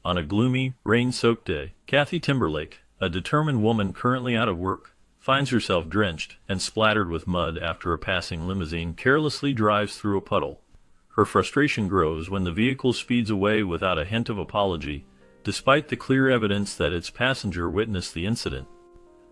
On a gloomy, rain-soaked day, Kathy Timberlake, a determined woman currently out of work, finds herself drenched and splattered with mud after a passing limousine carelessly drives through a puddle. Her frustration grows when the vehicle speeds away without a hint of apology, despite the clear evidence that its passenger witnessed the incident.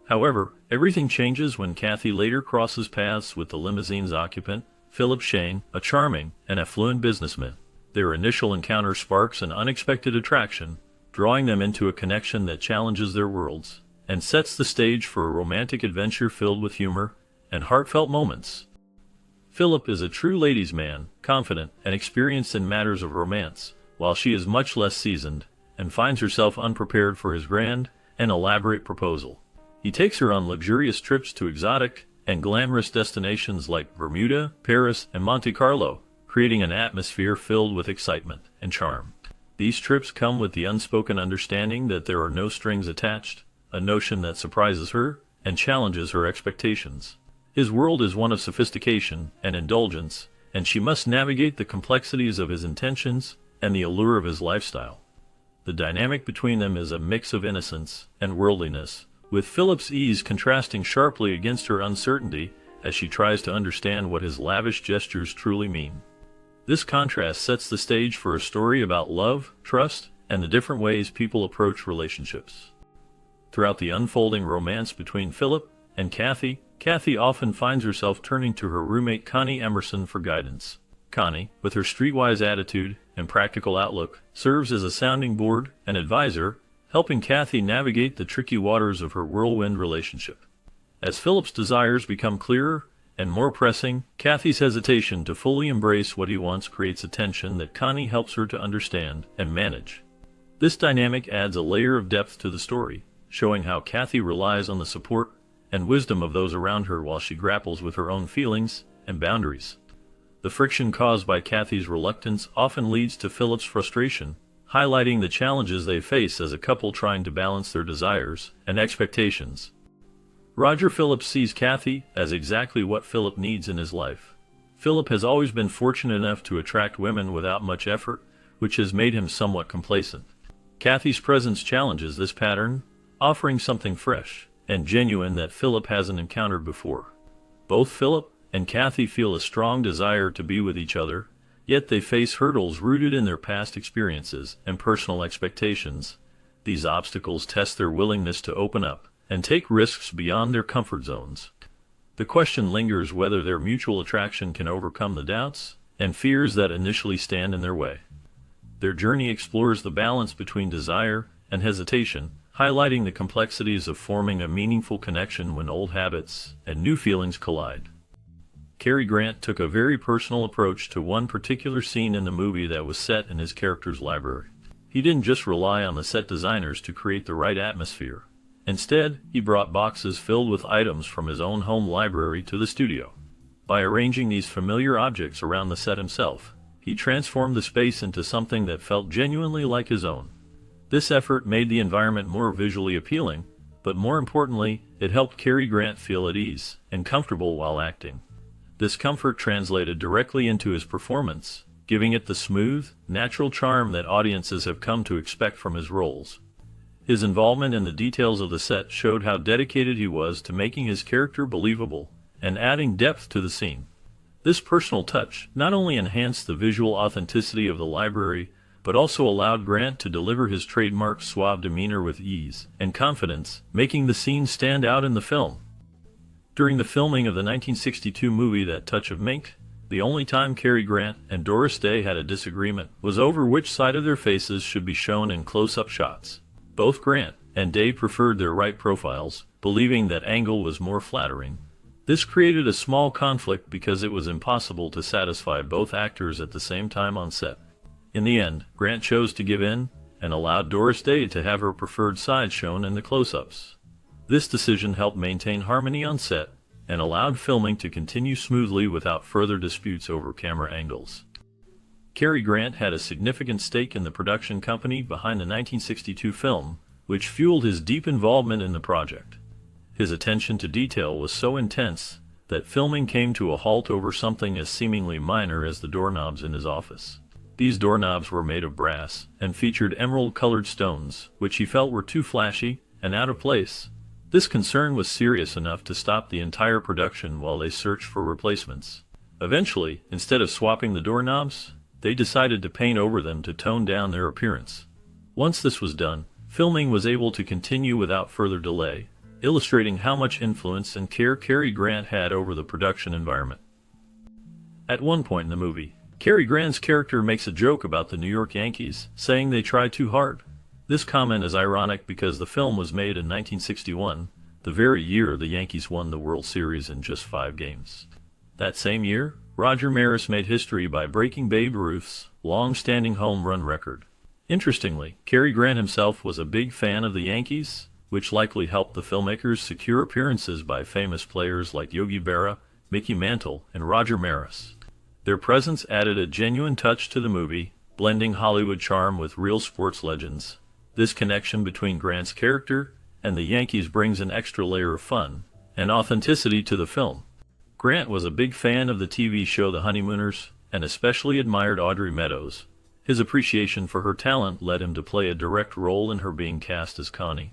However, everything changes when Kathy later crosses paths with the limousine's occupant, Philip Shane, a charming and affluent businessman. Their initial encounter sparks an unexpected attraction, drawing them into a connection that challenges their worlds, and sets the stage for a romantic adventure filled with humor and heartfelt moments. Philip is a true ladies' man, confident and experienced in matters of romance, while she is much less seasoned, and finds herself unprepared for his grand and elaborate proposal. He takes her on luxurious trips to exotic and glamorous destinations like Bermuda, Paris, and Monte Carlo, creating an atmosphere filled with excitement and charm. These trips come with the unspoken understanding that there are no strings attached, a notion that surprises her and challenges her expectations. His world is one of sophistication and indulgence, and she must navigate the complexities of his intentions and the allure of his lifestyle. The dynamic between them is a mix of innocence and worldliness, with Philip's ease contrasting sharply against her uncertainty as she tries to understand what his lavish gestures truly mean. This contrast sets the stage for a story about love, trust, and the different ways people approach relationships. Throughout the unfolding romance between Philip and Kathy, Kathy often finds herself turning to her roommate Connie Emerson for guidance. Connie, with her streetwise attitude and practical outlook, serves as a sounding board and advisor, helping Kathy navigate the tricky waters of her whirlwind relationship. As Philip's desires become clearer and more pressing, Kathy's hesitation to fully embrace what he wants creates a tension that Connie helps her to understand and manage. This dynamic adds a layer of depth to the story, showing how Kathy relies on the support and wisdom of those around her while she grapples with her own feelings and boundaries. The friction caused by Kathy's reluctance often leads to Philip's frustration, highlighting the challenges they face as a couple trying to balance their desires and expectations. Roger Phillips sees Kathy as exactly what Philip needs in his life. Philip has always been fortunate enough to attract women without much effort, which has made him somewhat complacent. Kathy's presence challenges this pattern, offering something fresh and genuine that Philip hasn't encountered before. Both Philip and Kathy feel a strong desire to be with each other, yet they face hurdles rooted in their past experiences and personal expectations. These obstacles test their willingness to open up and take risks beyond their comfort zones. The question lingers whether their mutual attraction can overcome the doubts and fears that initially stand in their way. Their journey explores the balance between desire and hesitation, highlighting the complexities of forming a meaningful connection when old habits and new feelings collide. Cary Grant took a very personal approach to one particular scene in the movie that was set in his character's library. He didn't just rely on the set designers to create the right atmosphere. Instead, he brought boxes filled with items from his own home library to the studio. By arranging these familiar objects around the set himself, he transformed the space into something that felt genuinely like his own. This effort made the environment more visually appealing, but more importantly, it helped Cary Grant feel at ease and comfortable while acting. This comfort translated directly into his performance, giving it the smooth, natural charm that audiences have come to expect from his roles. His involvement in the details of the set showed how dedicated he was to making his character believable and adding depth to the scene. This personal touch not only enhanced the visual authenticity of the library, but also allowed Grant to deliver his trademark suave demeanor with ease and confidence, making the scene stand out in the film. During the filming of the 1962 movie That Touch of Mink, the only time Cary Grant and Doris Day had a disagreement was over which side of their faces should be shown in close-up shots. Both Grant and Day preferred their right profiles, believing that angle was more flattering. This created a small conflict because it was impossible to satisfy both actors at the same time on set. In the end, Grant chose to give in and allowed Doris Day to have her preferred side shown in the close-ups. This decision helped maintain harmony on set and allowed filming to continue smoothly without further disputes over camera angles. Cary Grant had a significant stake in the production company behind the 1962 film, which fueled his deep involvement in the project. His attention to detail was so intense that filming came to a halt over something as seemingly minor as the doorknobs in his office. These doorknobs were made of brass and featured emerald-colored stones, which he felt were too flashy and out of place. This concern was serious enough to stop the entire production while they searched for replacements. Eventually, instead of swapping the doorknobs, they decided to paint over them to tone down their appearance. Once this was done, filming was able to continue without further delay, illustrating how much influence and care Cary Grant had over the production environment. At one point in the movie, Cary Grant's character makes a joke about the New York Yankees, saying they try too hard. This comment is ironic because the film was made in 1961, the very year the Yankees won the World Series in just 5 games. That same year, Roger Maris made history by breaking Babe Ruth's long-standing home run record. Interestingly, Cary Grant himself was a big fan of the Yankees, which likely helped the filmmakers secure appearances by famous players like Yogi Berra, Mickey Mantle, and Roger Maris. Their presence added a genuine touch to the movie, blending Hollywood charm with real sports legends. This connection between Grant's character and the Yankees brings an extra layer of fun and authenticity to the film. Grant was a big fan of the TV show The Honeymooners and especially admired Audrey Meadows. His appreciation for her talent led him to play a direct role in her being cast as Connie.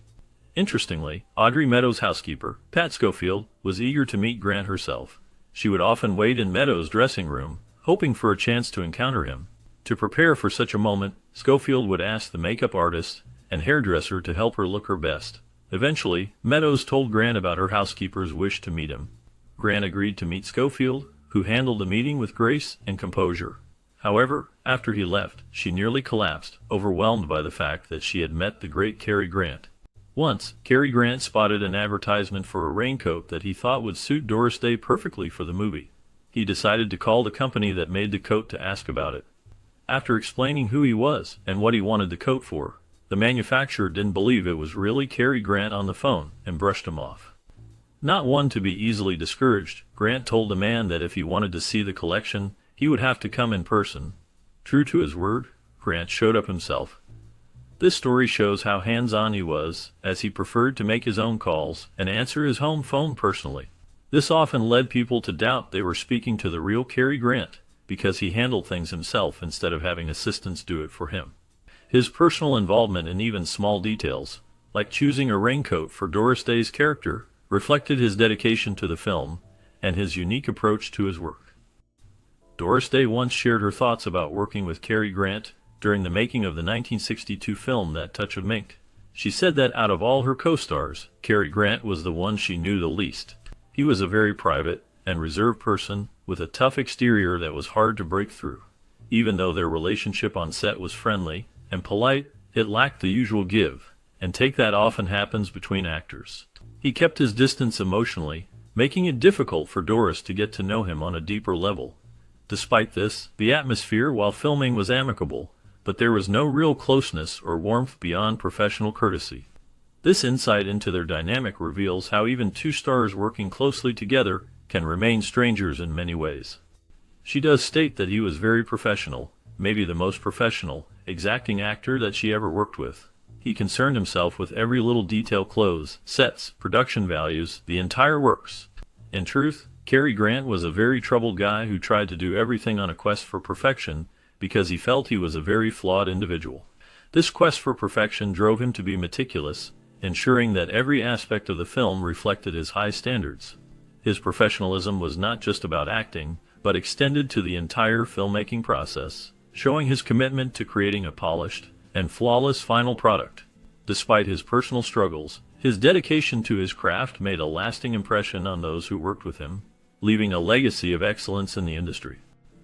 Interestingly, Audrey Meadows' housekeeper, Pat Schofield, was eager to meet Grant herself. She would often wait in Meadows' dressing room, hoping for a chance to encounter him. To prepare for such a moment, Schofield would ask the makeup artist and hairdresser to help her look her best. Eventually, Meadows told Grant about her housekeeper's wish to meet him. Grant agreed to meet Schofield, who handled the meeting with grace and composure. However, after he left, she nearly collapsed, overwhelmed by the fact that she had met the great Cary Grant. Once, Cary Grant spotted an advertisement for a raincoat that he thought would suit Doris Day perfectly for the movie. He decided to call the company that made the coat to ask about it. After explaining who he was and what he wanted the coat for, the manufacturer didn't believe it was really Cary Grant on the phone and brushed him off. Not one to be easily discouraged, Grant told the man that if he wanted to see the collection, he would have to come in person. True to his word, Grant showed up himself. This story shows how hands-on he was, as he preferred to make his own calls and answer his home phone personally. This often led people to doubt they were speaking to the real Cary Grant, because he handled things himself instead of having assistants do it for him. His personal involvement in even small details, like choosing a raincoat for Doris Day's character, reflected his dedication to the film and his unique approach to his work. Doris Day once shared her thoughts about working with Cary Grant during the making of the 1962 film That Touch of Mink. She said that out of all her co-stars, Cary Grant was the one she knew the least. He was a very private and reserved person with a tough exterior that was hard to break through. Even though their relationship on set was friendly and polite, it lacked the usual give and take that often happens between actors. He kept his distance emotionally, making it difficult for Doris to get to know him on a deeper level. Despite this, the atmosphere while filming was amicable, but there was no real closeness or warmth beyond professional courtesy. This insight into their dynamic reveals how even two stars working closely together can remain strangers in many ways. She does state that he was very professional, maybe the most professional, exacting actor that she ever worked with. He concerned himself with every little detail: clothes, sets, production values, the entire works. In truth, Cary Grant was a very troubled guy who tried to do everything on a quest for perfection because he felt he was a very flawed individual. This quest for perfection drove him to be meticulous, ensuring that every aspect of the film reflected his high standards. His professionalism was not just about acting, but extended to the entire filmmaking process, showing his commitment to creating a polished and flawless final product. Despite his personal struggles, his dedication to his craft made a lasting impression on those who worked with him, leaving a legacy of excellence in the industry.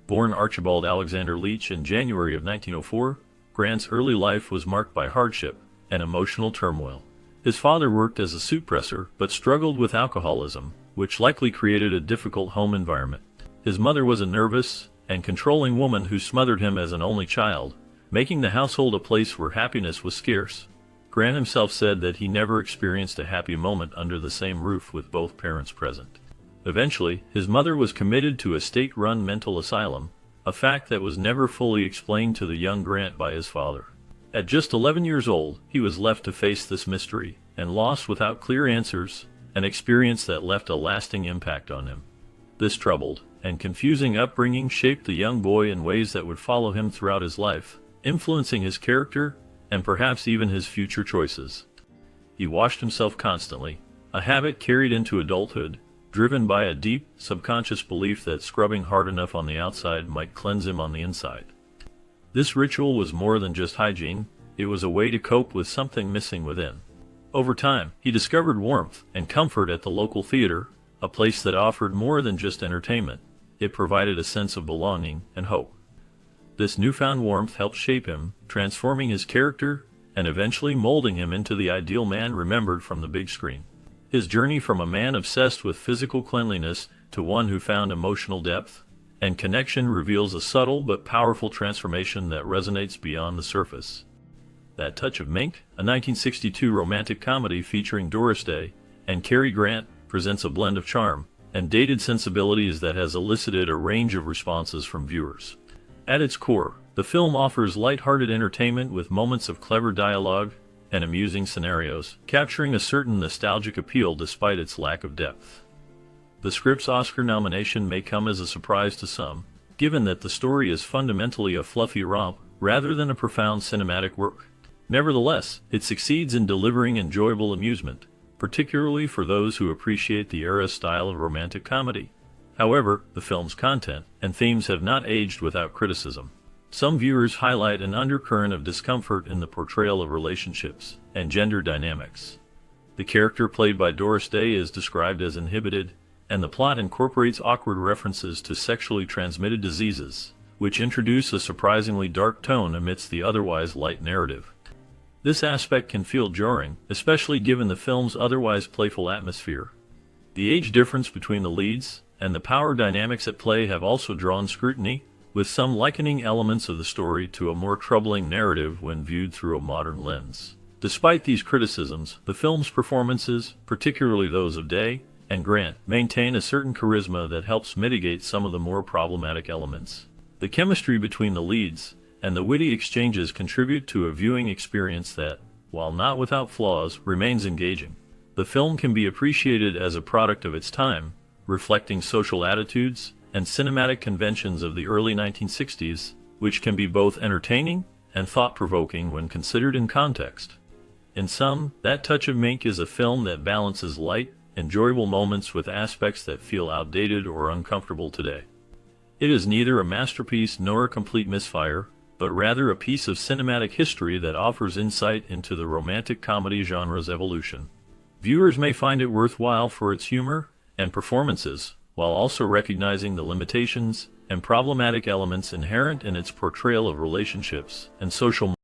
Born Archibald Alexander Leach in January of 1904, Grant's early life was marked by hardship and emotional turmoil. His father worked as a suit presser but struggled with alcoholism, which likely created a difficult home environment. His mother was a nervous and controlling woman who smothered him as an only child, making the household a place where happiness was scarce. Grant himself said that he never experienced a happy moment under the same roof with both parents present. Eventually, his mother was committed to a state-run mental asylum, a fact that was never fully explained to the young Grant by his father. At just 11 years old, he was left to face this mystery and lost without clear answers, an experience that left a lasting impact on him. This troubled and confusing upbringing shaped the young boy in ways that would follow him throughout his life, influencing his character and perhaps even his future choices. He washed himself constantly, a habit carried into adulthood, driven by a deep, subconscious belief that scrubbing hard enough on the outside might cleanse him on the inside. This ritual was more than just hygiene, it was a way to cope with something missing within. Over time, he discovered warmth and comfort at the local theater, a place that offered more than just entertainment. It provided a sense of belonging and hope. This newfound warmth helped shape him, transforming his character and eventually molding him into the ideal man remembered from the big screen. His journey from a man obsessed with physical cleanliness to one who found emotional depth and connection reveals a subtle but powerful transformation that resonates beyond the surface. That Touch of Mink, a 1962 romantic comedy featuring Doris Day and Cary Grant, presents a blend of charm and dated sensibilities that has elicited a range of responses from viewers. At its core, the film offers light-hearted entertainment with moments of clever dialogue and amusing scenarios, capturing a certain nostalgic appeal despite its lack of depth. The script's Oscar nomination may come as a surprise to some, given that the story is fundamentally a fluffy romp rather than a profound cinematic work. Nevertheless, it succeeds in delivering enjoyable amusement, particularly for those who appreciate the era's style of romantic comedy. However, the film's content and themes have not aged without criticism. Some viewers highlight an undercurrent of discomfort in the portrayal of relationships and gender dynamics. The character played by Doris Day is described as inhibited, and the plot incorporates awkward references to sexually transmitted diseases, which introduce a surprisingly dark tone amidst the otherwise light narrative. This aspect can feel jarring, especially given the film's otherwise playful atmosphere. The age difference between the leads and the power dynamics at play have also drawn scrutiny, with some likening elements of the story to a more troubling narrative when viewed through a modern lens. Despite these criticisms, the film's performances, particularly those of Day and Grant, maintain a certain charisma that helps mitigate some of the more problematic elements. The chemistry between the leads and the witty exchanges contribute to a viewing experience that, while not without flaws, remains engaging. The film can be appreciated as a product of its time, reflecting social attitudes and cinematic conventions of the early 1960s, which can be both entertaining and thought-provoking when considered in context. In sum, That Touch of Mink is a film that balances light, enjoyable moments with aspects that feel outdated or uncomfortable today. It is neither a masterpiece nor a complete misfire, but rather a piece of cinematic history that offers insight into the romantic comedy genre's evolution. Viewers may find it worthwhile for its humor and performances, while also recognizing the limitations and problematic elements inherent in its portrayal of relationships and social